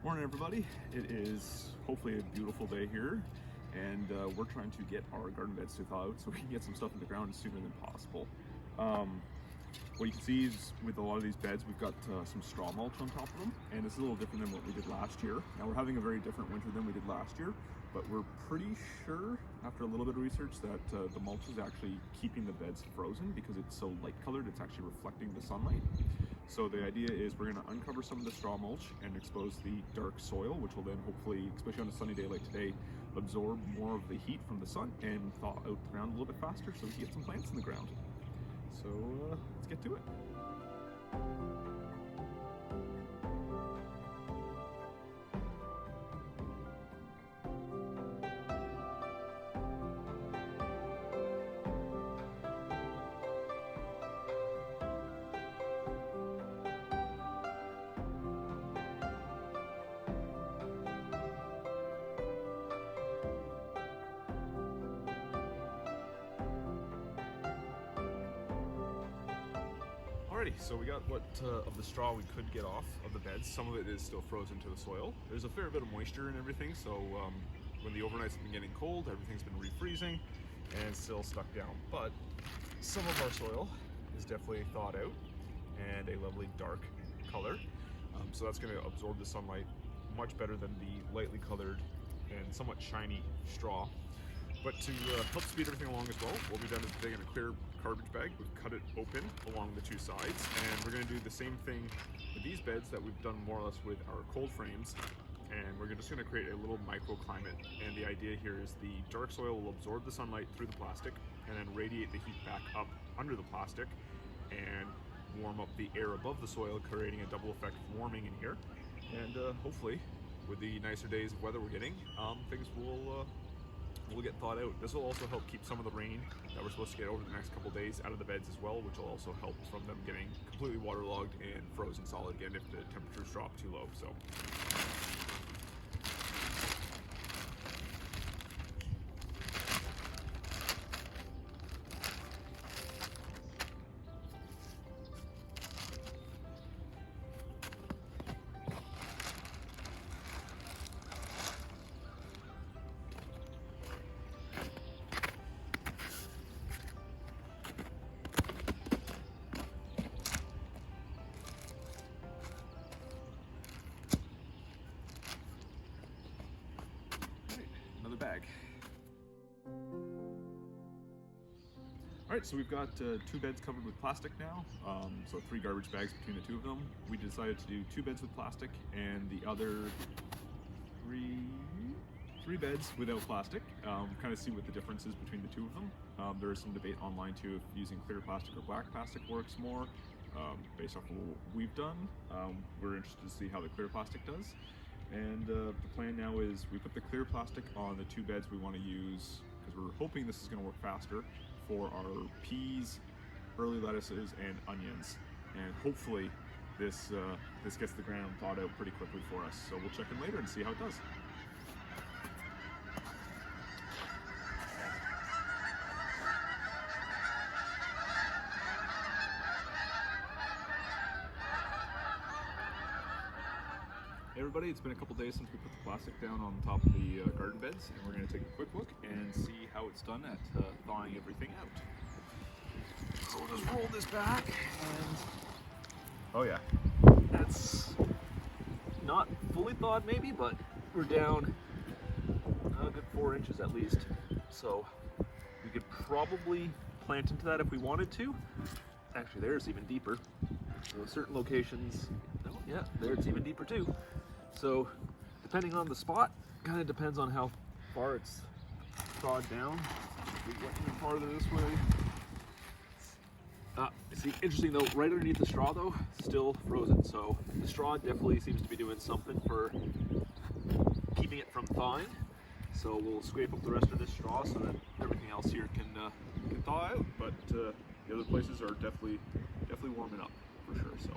Morning everybody. It is hopefully a beautiful day here, and we're trying to get our garden beds to thaw out so we can get some stuff in the ground sooner than possible. What you can see is with a lot of these beds we've got some straw mulch on top of them, and it's a little different than what we did last year. Now we're having a very different winter than we did last year, but we're pretty sure after a little bit of research that the mulch is actually keeping the beds frozen because it's so light colored, it's actually reflecting the sunlight. So the idea is we're going to uncover some of the straw mulch and expose the dark soil, which will then hopefully, especially on a sunny day like today, absorb more of the heat from the sun and thaw out the ground a little bit faster so we can get some plants in the ground. So let's get to it. Alrighty, so we got what of the straw we could get off of the beds. Some of it is still frozen to the soil. There's a fair bit of moisture and everything, so when the overnights have been getting cold, everything's been refreezing and still stuck down. But some of our soil is definitely thawed out and a lovely dark color. So that's going to absorb the sunlight much better than the lightly colored and somewhat shiny straw. But to help speed everything along as well, what we've done is taken a clear garbage bag, we've cut it open along the two sides, and we're going to do the same thing with these beds that we've done more or less with our cold frames, and we're just going to create a little microclimate. And the idea here is the dark soil will absorb the sunlight through the plastic and then radiate the heat back up under the plastic and warm up the air above the soil, creating a double effect of warming in here. And hopefully, with the nicer days of weather we're getting, things will get thawed out. This will also help keep some of the rain that we're supposed to get over the next couple days out of the beds as well, which will also help from them getting completely waterlogged and frozen solid again if the temperatures drop too low. So bag. Alright, so we've got 2 beds covered with plastic now, so 3 garbage bags between the 2 of them. We decided to do 2 beds with plastic and the other 3 beds without plastic, kind of see what the difference is between the 2 of them. There is some debate online too if using clear plastic or black plastic works more. Based off of what we've done, we're interested to see how the clear plastic does. And the plan now is we put the clear plastic on the 2 beds we want to use because we're hoping this is going to work faster for our peas, early lettuces, and onions. And hopefully this gets the ground thawed out pretty quickly for us. So we'll check in later and see how it does. Hey everybody, it's been a couple days since we put the plastic down on top of the garden beds, and we're going to take a quick look and see how it's done at thawing everything out. So we'll just roll this back, and oh yeah, that's not fully thawed maybe, but we're down a good 4 inches at least. So we could probably plant into that if we wanted to. Actually, there's even deeper. So certain locations, oh yeah, there it's even deeper too. So depending on the spot, kind of depends on how far it's thawed down. If we get even farther this way. See, interesting though, right underneath the straw though, still frozen. So the straw definitely seems to be doing something for keeping it from thawing. So we'll scrape up the rest of this straw so that everything else here can thaw out. But the other places are definitely warming up for sure. So.